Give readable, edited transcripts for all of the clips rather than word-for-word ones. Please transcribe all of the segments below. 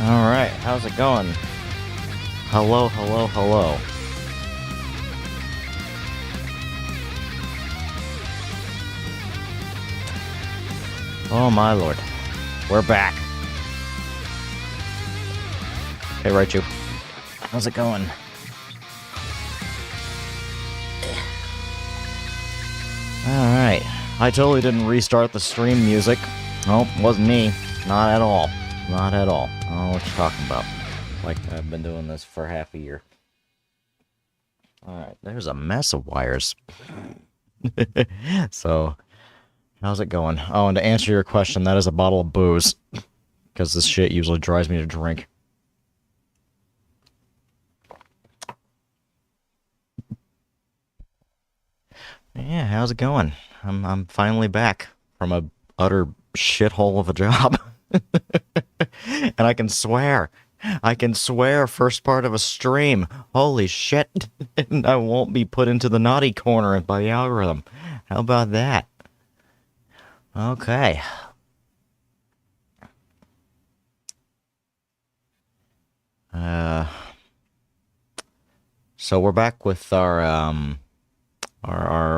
Alright, how's it going? Hello, hello, hello. Oh my lord. We're back. Hey, Raichu. How's it going? Alright. I totally didn't restart the stream music. Nope, wasn't me. Not at all. Not at all. I don't know what you're talking about. Like, I've been doing this for half a year. Alright, there's a mess of wires. So, how's it going? Oh, and to answer your question, that is a bottle of booze. Because this shit usually drives me to drink. Yeah, how's it going? I'm finally back from a utter shithole of a job. And I can swear. I can swear first part of a stream. Holy shit. And I won't be put into the naughty corner by the algorithm. How about that? Okay. So we're back with our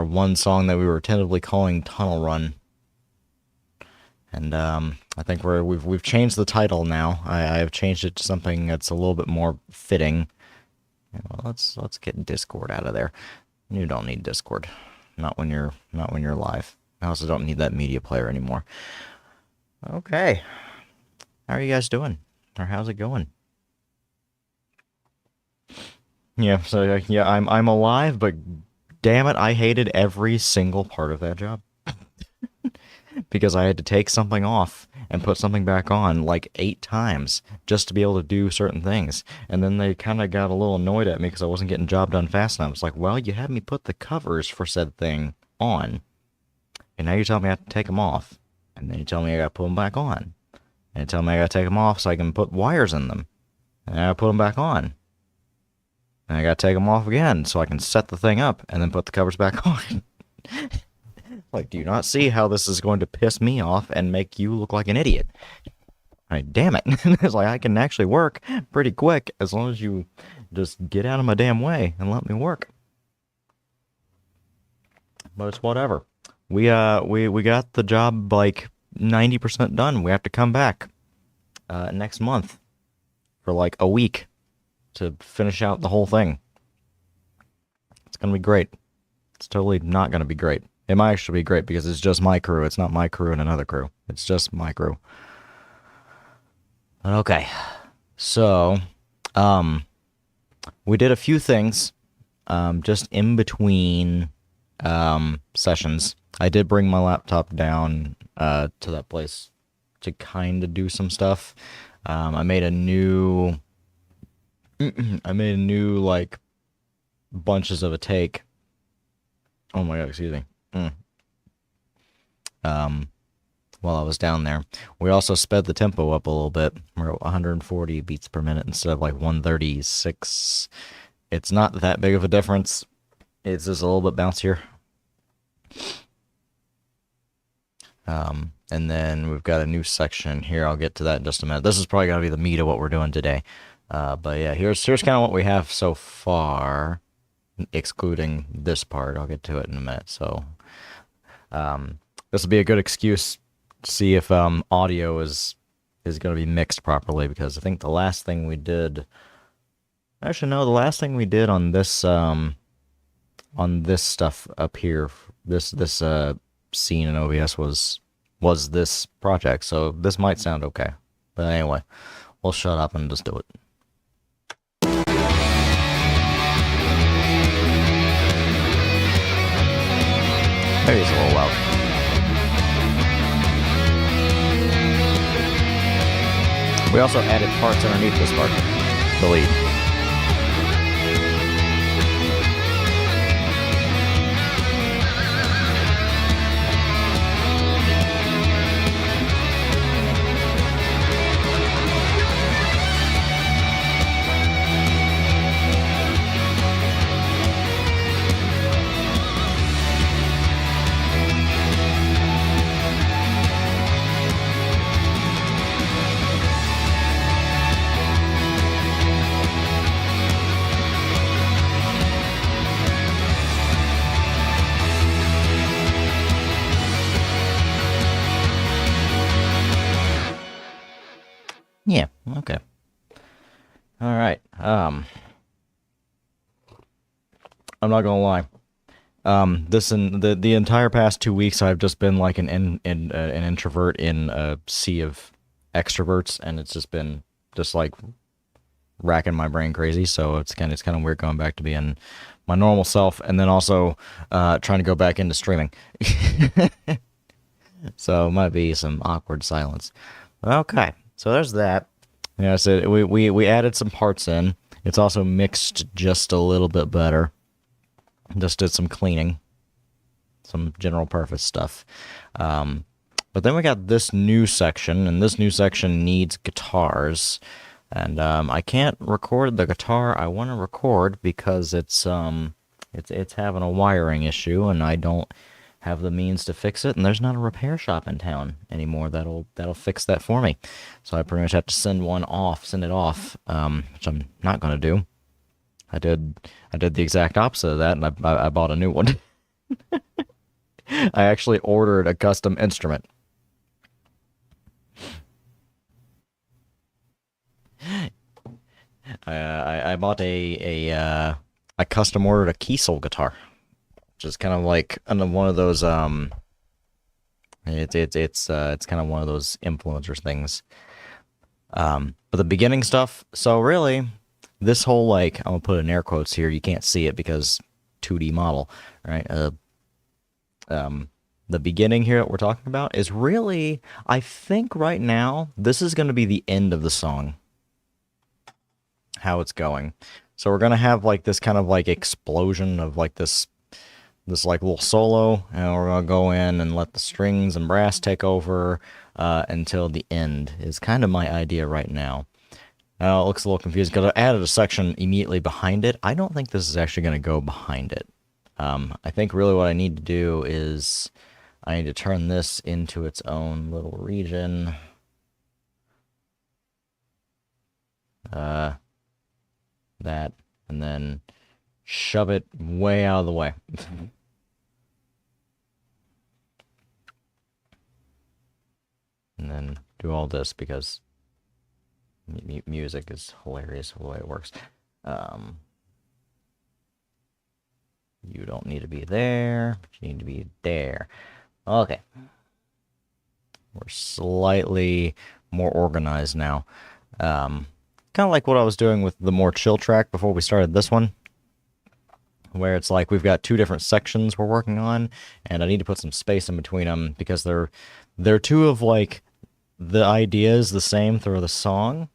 one song that we were tentatively calling Tunnel Run. And I think we've changed the title now. I have changed it to something that's a little bit more fitting. Well, let's get Discord out of there. You don't need Discord. Not when you're live. I also don't need that media player anymore. Okay. How are you guys doing? Or how's it going? Yeah, so yeah, I'm alive, but damn it, I hated every single part of that job. Because I had to take something off and put something back on like 8 times just to be able to do certain things. And then they kind of got a little annoyed at me because I wasn't getting job done fast enough. It's like, well, you had me put the covers for said thing on, and now you tell me I have to take them off. And then you tell me I got to put them back on. And you tell me I got to take them off so I can put wires in them. And I put them back on. And I got to take them off again so I can set the thing up and then put the covers back on. Like, do you not see how this is going to piss me off and make you look like an idiot? I mean, damn it. It's like, I can actually work pretty quick as long as you just get out of my damn way and let me work. But it's whatever. We got the job like 90% done. We have to come back next month for like a week to finish out the whole thing. It's gonna be great. It's totally not gonna be great. It might actually be great because it's just my crew. It's not my crew and another crew. It's just my crew. Okay. So, we did a few things just in between sessions. I did bring my laptop down to that place to kind of do some stuff. I made a new like bunches of a take. Oh my god, excuse me. While I was down there. We also sped the tempo up a little bit. We're at 140 beats per minute instead of like 136. It's not that big of a difference. It's just a little bit bouncier. And then we've got a new section here. I'll get to that in just a minute. This is probably going to be the meat of what we're doing today. But yeah, here's kind of what we have so far, excluding this part. I'll get to it in a minute. So, this will be a good excuse to see if audio is going to be mixed properly, because I think the last thing we did, actually no, the last thing we did on this stuff up here, this scene in OBS was this project. So this might sound okay, but anyway, we'll shut up and just do it. Maybe it's a little loud. We also added parts underneath this part, the lead. Yeah. Okay. All right. I'm not gonna lie. This and the entire past 2 weeks, I've just been like an introvert in a sea of extroverts, and it's just been just like racking my brain crazy. So it's kind of weird going back to being my normal self, and then also trying to go back into streaming. So it might be some awkward silence. Okay, so there's that. Yeah, so we added some parts in. It's also mixed just a little bit better. Just did some cleaning, some general purpose stuff. Um, but then we got this new section, and this new section needs guitars. And I can't record the guitar I want to record because it's having a wiring issue, and I don't have the means to fix it. And there's not a repair shop in town anymore that'll fix that for me. So I pretty much have to send it off, which I'm not gonna do. I did the exact opposite of that, and I bought a new one. I actually ordered a custom instrument. I bought I custom ordered a Kiesel guitar, which is kind of like one of those it's kind of one of those influencers things. But the beginning stuff. So really, this whole like I'm gonna put in air quotes here. You can't see it because 2D model, right? The beginning here that we're talking about is really, I think right now this is going to be the end of the song. How it's going. So we're gonna have like this kind of like explosion of like this like little solo, and we're gonna go in and let the strings and brass take over until the end is kind of my idea right now. Now it looks a little confusing because I added a section immediately behind it. I don't think this is actually gonna go behind it. I think really what I need to do is I need to turn this into its own little region. That, and then shove it way out of the way. And then do all this because music is hilarious the way it works. You don't need to be there, but you need to be there. Okay. We're slightly more organized now. Kind of like what I was doing with the more chill track before we started this one, where it's like we've got two different sections we're working on, and I need to put some space in between them because they're two of like the ideas the same through the song,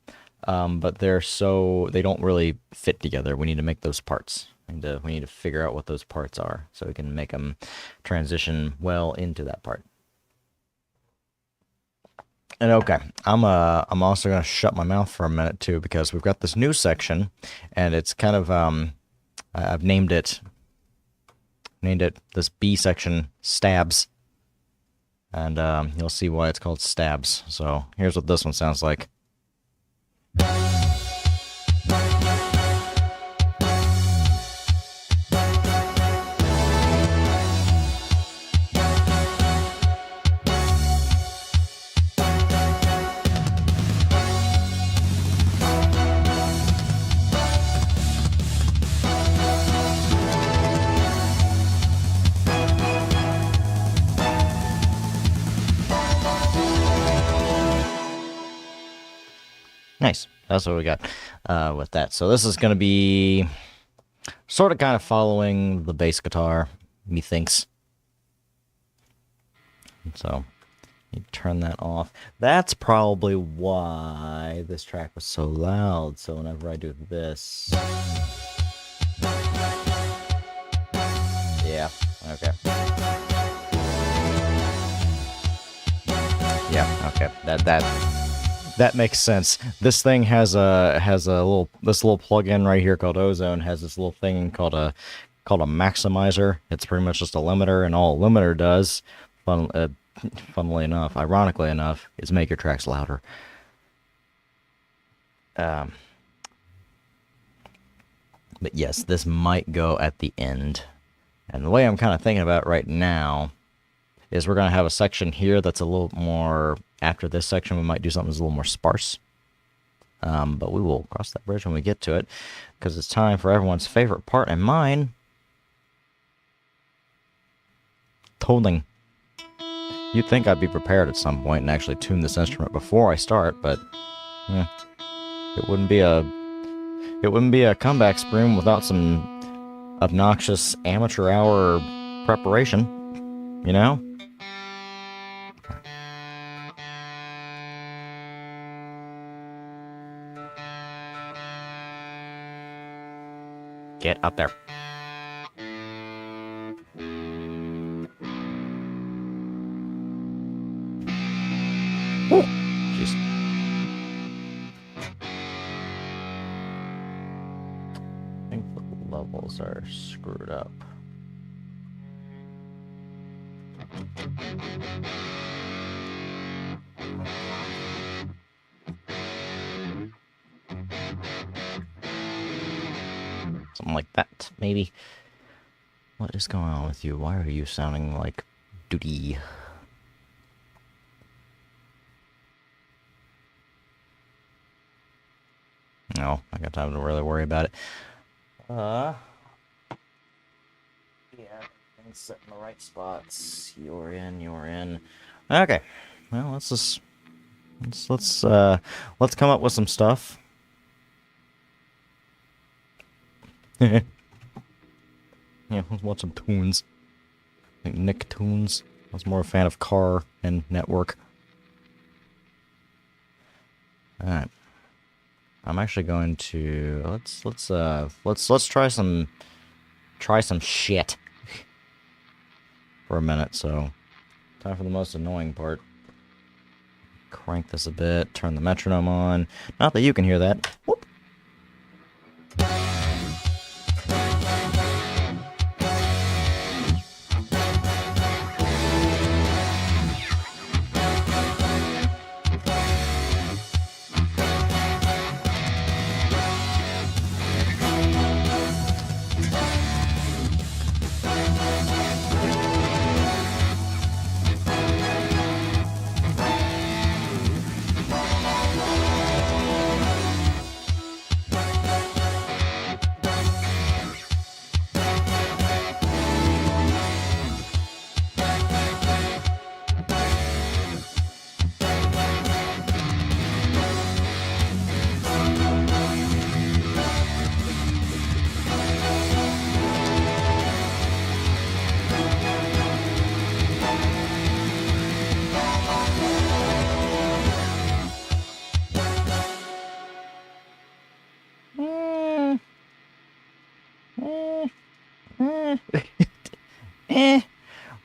but they don't really fit together. We need to make those parts. We need to figure out what those parts are so we can make them transition well into that part. And okay, I'm also gonna shut my mouth for a minute too because we've got this new section, and it's kind of I've named it this B section stabs, and you'll see why it's called stabs. So here's what this one sounds like. Nice. That's what we got with that. So this is going to be sort of kind of following the bass guitar, methinks. So you turn that off. That's probably why this track was so loud. So whenever I do this... Yeah, okay. Yeah, okay. That makes sense. This thing has a little plug-in right here called Ozone has this little thing called a maximizer. It's pretty much just a limiter, and all a limiter does, funnily enough, ironically enough, is make your tracks louder. But yes, this might go at the end. And the way I'm kind of thinking about it right now is we're going to have a section here that's a little more... After this section, we might do something that's a little more sparse. But we will cross that bridge when we get to it, because it's time for everyone's favorite part and mine. Toning. You'd think I'd be prepared at some point and actually tune this instrument before I start, but it wouldn't be a comeback stream without some obnoxious amateur hour preparation, you know? Get up there. Ooh, jeez. I think the levels are screwed up. Something like that, maybe. What is going on with you? Why are you sounding like duty? No, I got time to really worry about it. Yeah, everything's set in the right spots. You're in. Okay, well, let's come up with some stuff. Yeah, let's watch some tunes. Like Nicktoons. I was more a fan of Car and Network. Alright. I'm actually going to let's try some shit for a minute. So time for the most annoying part. Crank this a bit, turn the metronome on. Not that you can hear that. Whoop.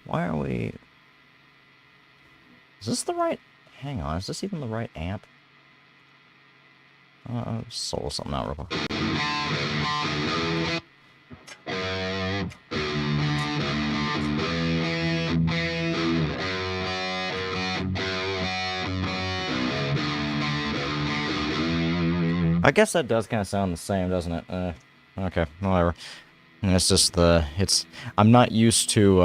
Why are we... Is this the right... Hang on, is this even the right amp? Solo something out real quick. I guess that does kind of sound the same, doesn't it? Okay, whatever. It's just I'm not used to,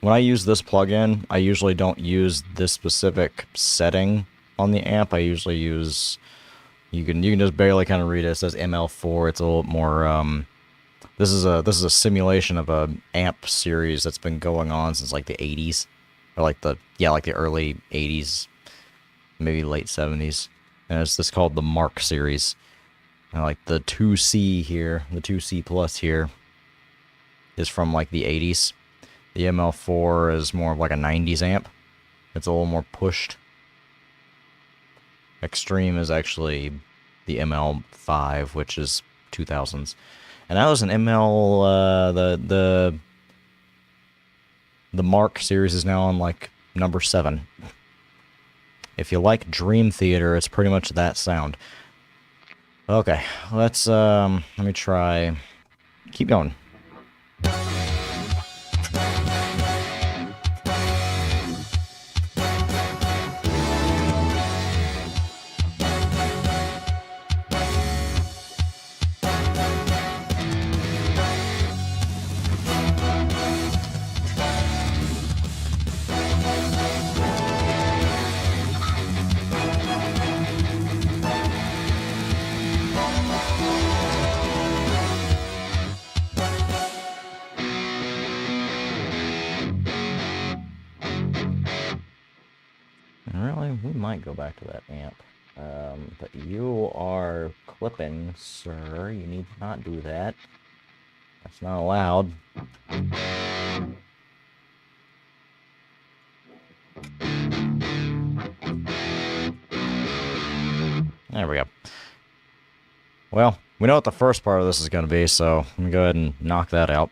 when I use this plugin, I usually don't use this specific setting on the amp. I usually use, you can just barely kind of read it. It says ML4. It's a little more, this is a simulation of a amp series that's been going on since like the 80s. Or like the early 80s, maybe late 70s. And it's this called the Mark series. And like the 2C here, the 2C plus here, is from like the 80s. The ML4 is more of like a 90s amp. It's a little more pushed. Extreme is actually the ML5, which is 2000s. And that was an ML, the Mark series is now on like number 7. If you like Dream Theater, it's pretty much that sound. Okay, let me try. Keep going. go back to that amp. But you are clipping, sir. You need to not do that. That's not allowed. There we go. Well, we know what the first part of this is going to be, so let me go ahead and knock that out.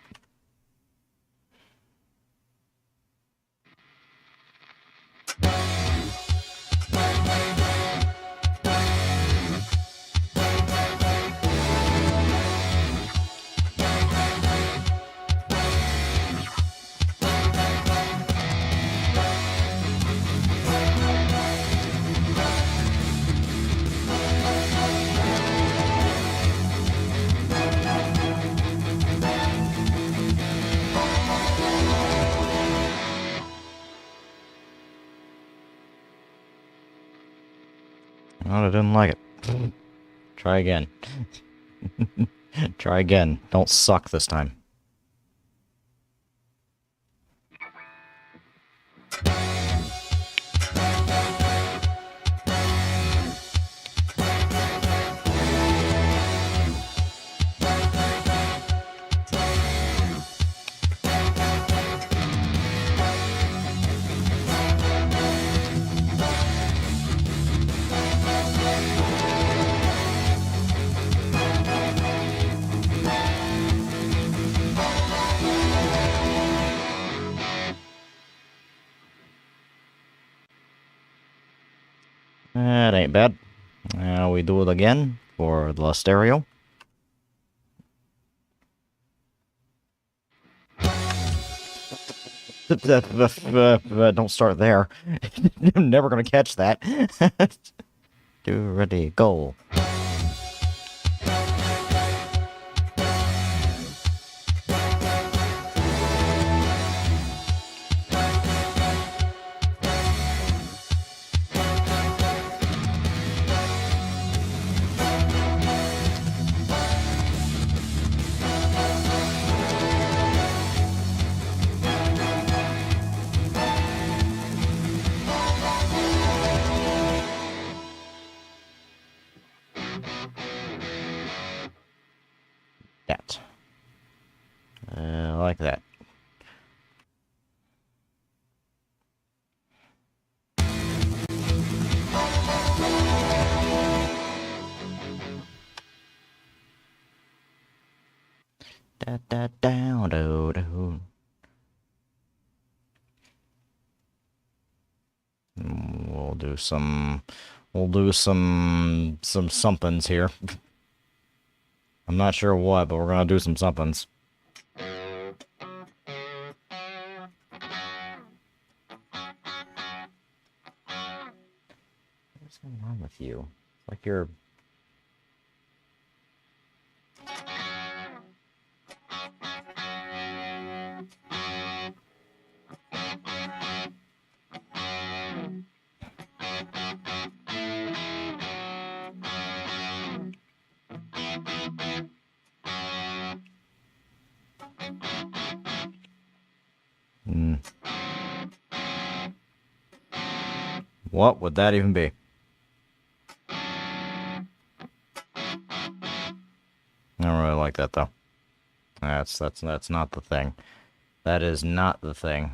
Well, I didn't like it. Try again. Try again. Don't suck this time. That ain't bad. Now we do it again for the stereo. Don't start there. I'm never gonna catch that. Do ready, go. That. Like that. Da da down do do. We'll do some somethings here. I'm not sure what, but we're gonna do some somethings. What's going on with you? It's like you're... What would that even be? I don't really like that though. That's not the thing. That is not the thing.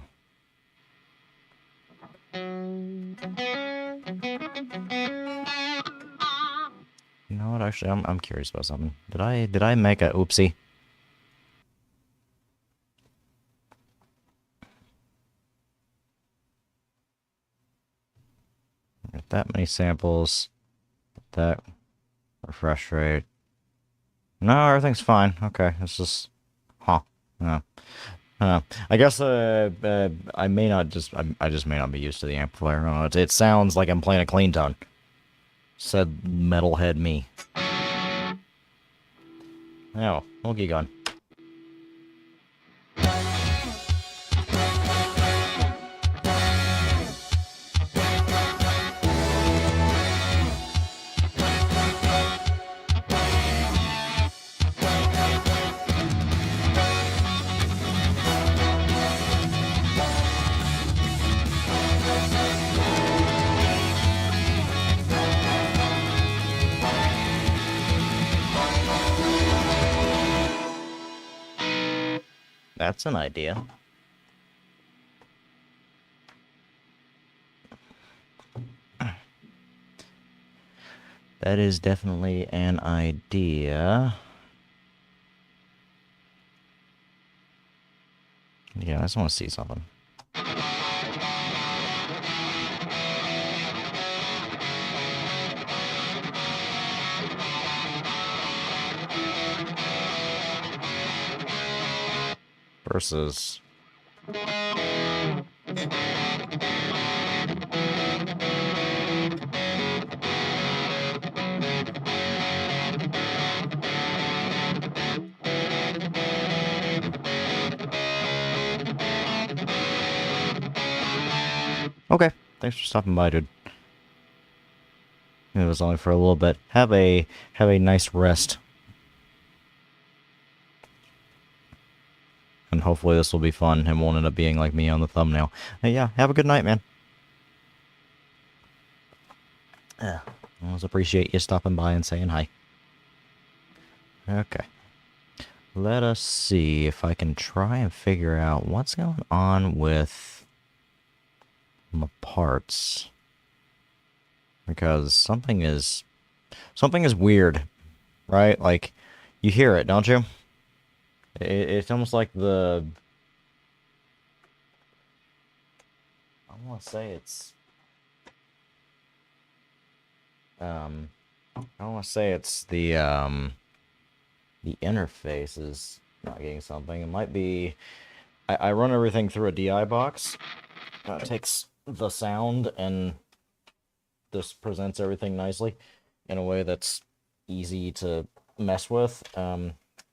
You know what? Actually, I'm curious about something. Did I make a oopsie? Get that many samples. That refresh rate. No, everything's fine. Okay, it's just, huh? No. I guess I may not just I just may not be used to the amplifier. It sounds like I'm playing a clean tone. Said metalhead me. Oh, we'll get going. That's an idea. That is definitely an idea. Yeah, I just want to see something. Versus... Okay, thanks for stopping by, dude. It was only for a little bit. Have a nice rest. And hopefully this will be fun and won't end up being like me on the thumbnail. Hey, yeah, have a good night, man. I always appreciate you stopping by and saying hi. Okay. Let us see if I can try and figure out what's going on with my parts. Because something is weird, right? Like, you hear it, don't you? It's almost like the... I want to say it's... I don't want to say it's the interface is not getting something. It might be... I run everything through a DI box. It takes the sound and just presents everything nicely in a way that's easy to mess with.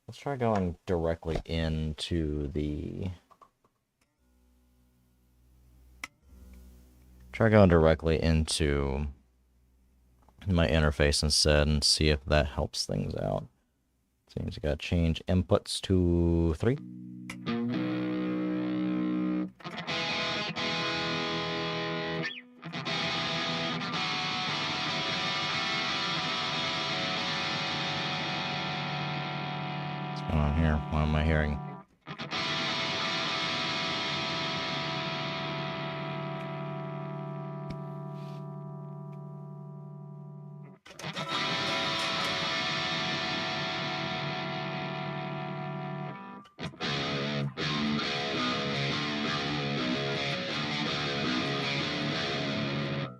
Let's try going directly into the... Try going directly into my interface instead and see if that helps things out. Seems I gotta change inputs to 3. What's going on here? What am I hearing?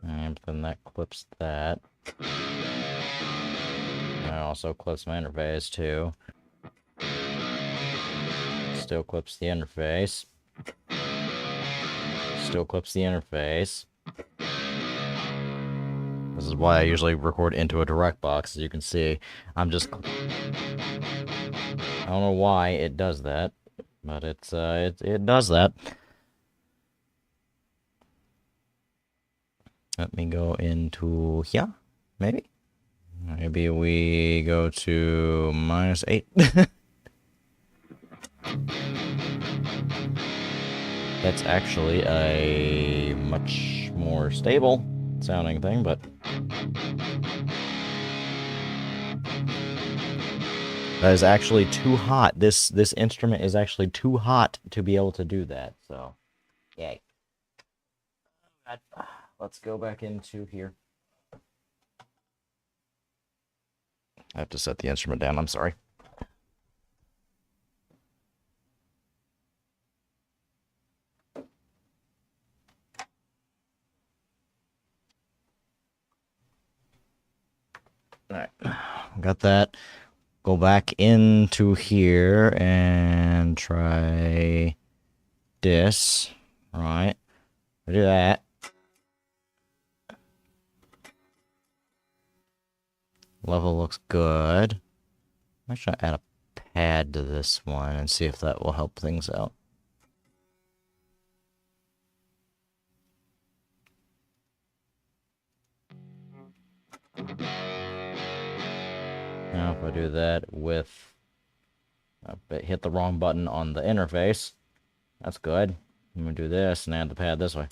And then that clips that. And it also clips my interface too. Still clips the interface. Still clips the interface. This is why I usually record into a direct box. As you can see, I'm just... I don't know why it does that, but it does that. Let me go into here, maybe? Maybe we go to -8. That's actually a much more stable sounding thing, but... That is actually too hot. This instrument is actually too hot to be able to do that, so... Yay. Let's go back into here. I have to set the instrument down, I'm sorry. Alright, got that. Go back into here and try this. Right. Do that. Level looks good. I'm try to add a pad to this one and see if that will help things out. Now if I do that with... I hit the wrong button on the interface. That's good. I'm gonna do this and add the pad this way.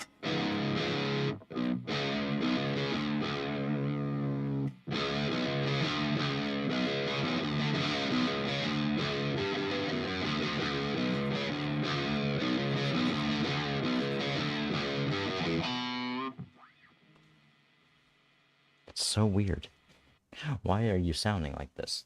so weird. Why are you sounding like this?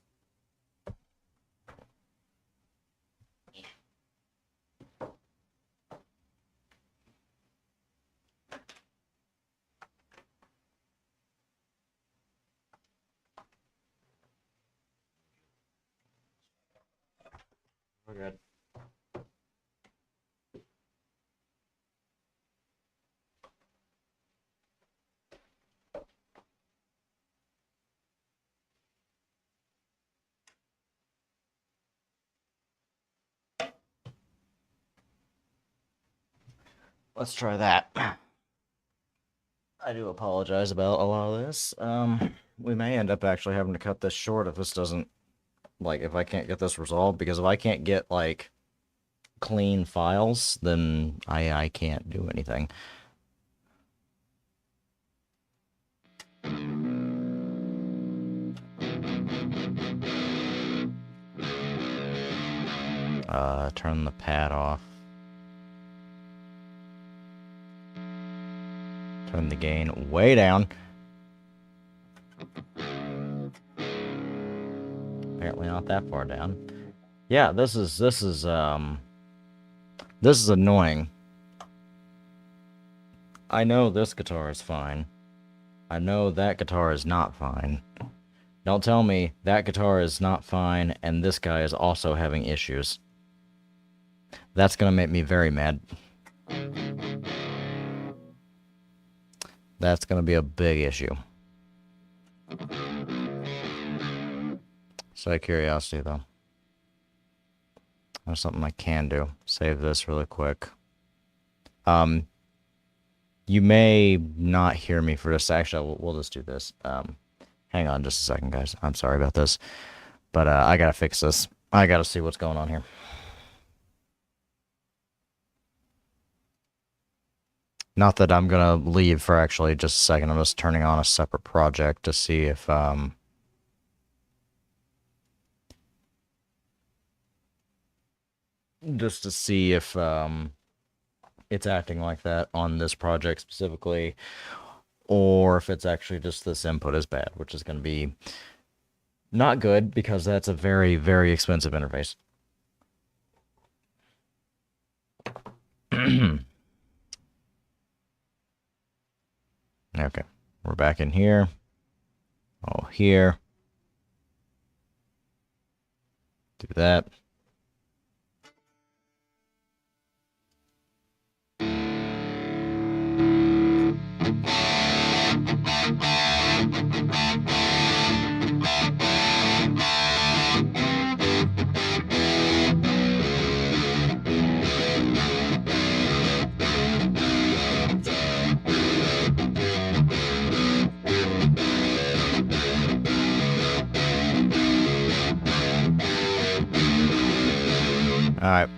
We're good. Let's try that. I do apologize about a lot of this. We may end up actually having to cut this short if this doesn't, like, if I can't get this resolved, because if I can't get, like, clean files, then I can't do anything. Turn the pad off. Turn the gain way down. Apparently not that far down. Yeah, this is annoying. I know this guitar is fine. I know that guitar is not fine. Don't tell me that guitar is not fine and this guy is also having issues. That's gonna make me very mad. That's gonna be a big issue. Just out of curiosity, though. There's something I can do. Save this really quick. You may not hear me for this. Actually, we'll just do this. Hang on just a second, guys. I'm sorry about this. But I gotta fix this. I gotta see what's going on here. Not that I'm gonna leave for actually just a second. I'm just turning on a separate project to see if just to see if it's acting like that on this project specifically, or if it's actually just this input is bad, which is going to be not good because that's a very, very expensive interface. Okay, we're back in here. Oh, here. Do that. Alright,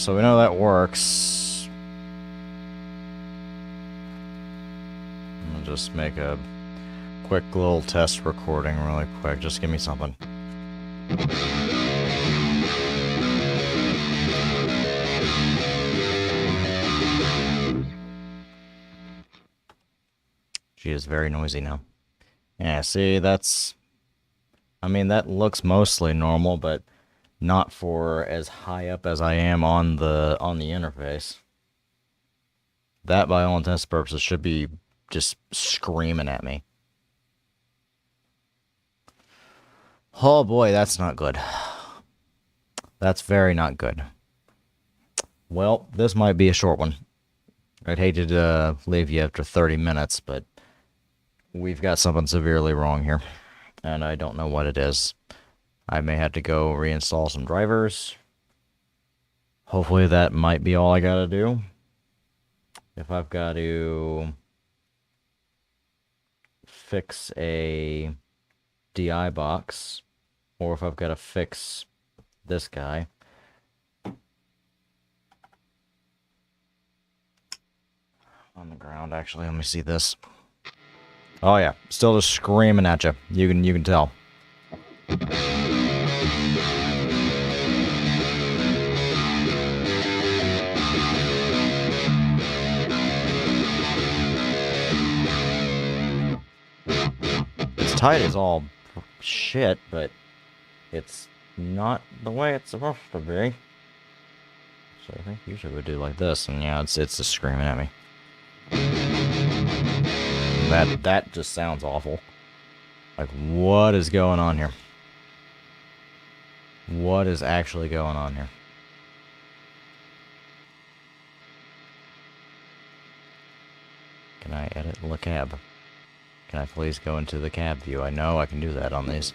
so we know that works. I'm gonna just make a quick little test recording really quick. Just give me something. She is very noisy now. Yeah, see, that's... I mean, that looks mostly normal, but not for as high up as I am on the interface. That, by all intents and purposes, should be just screaming at me. Oh boy, that's not good. That's very not good. Well, this might be a short one. I'd hate to leave you after 30 minutes, but we've got something severely wrong here, and I don't know what it is. I may have to go reinstall some drivers. Hopefully that might be all I gotta do. If I've got to fix a DI box, or if I've got to fix this guy. On the ground, actually, let me see this. Oh yeah, still just screaming at you. You can tell. tight is all shit, but it's not the way it's supposed to be. So I think usually we do like this, and yeah, it's just screaming at me. That just sounds awful. Like, what is going on here? What is actually going on here? Can I edit the cab? Can I please go into the cab view? I know I can do that on these.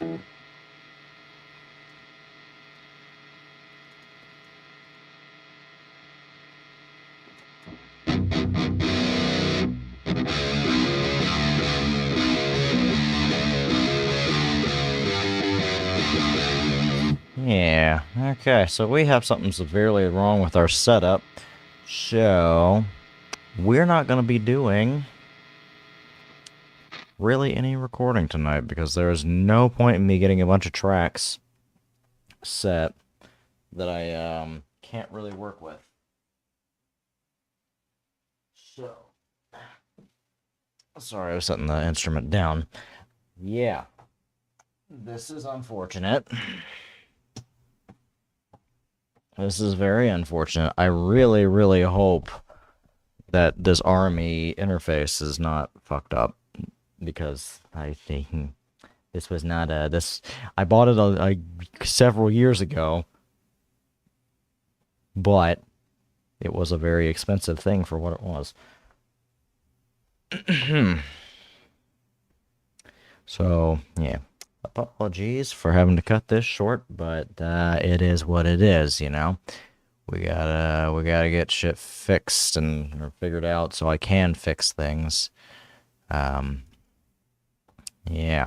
Yeah, okay, so we have something severely wrong with our setup. So, we're not going to be doing really any recording tonight because there is no point in me getting a bunch of tracks set that I can't really work with. So, sorry, I was setting the instrument down. Yeah, this is unfortunate. This is very unfortunate. I really, really hope that this army interface is not fucked up, because I think this was not this. I bought it several years ago, but it was a very expensive thing for what it was. So yeah, apologies for having to cut this short, but it is what it is, you know. We gotta get shit fixed and or figured out so I can fix things. Um, yeah,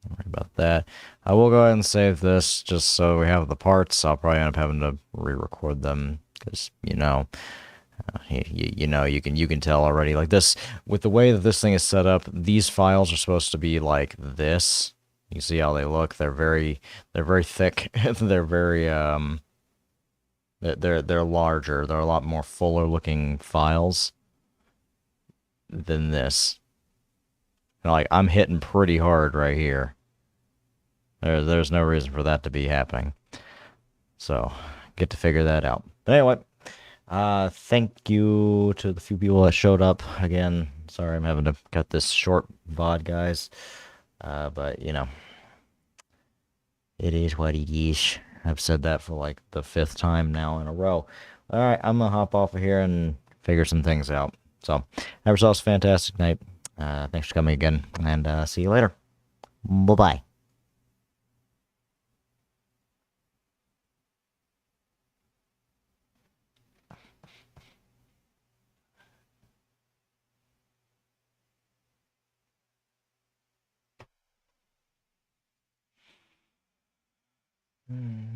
don't worry about that. I will go ahead and save this just so we have the parts. I'll probably end up having to re-record them because you can tell already. Like this, with the way that this thing is set up, these files are supposed to be like this. You see how they look? They're very thick. They're very they're larger. They're a lot more fuller looking files than this. Like, I'm hitting pretty hard right here. There's no reason for that to be happening. So, get to figure that out. But anyway, thank you to the few people that showed up. Again, sorry I'm having to cut this short VOD, guys. But, it is what it is. I've said that for like the 5th time now in a row. Alright, I'm gonna hop off of here and figure some things out. So, have yourselves a fantastic night. Thanks for coming again, and see you later. Bye-bye. Hmm.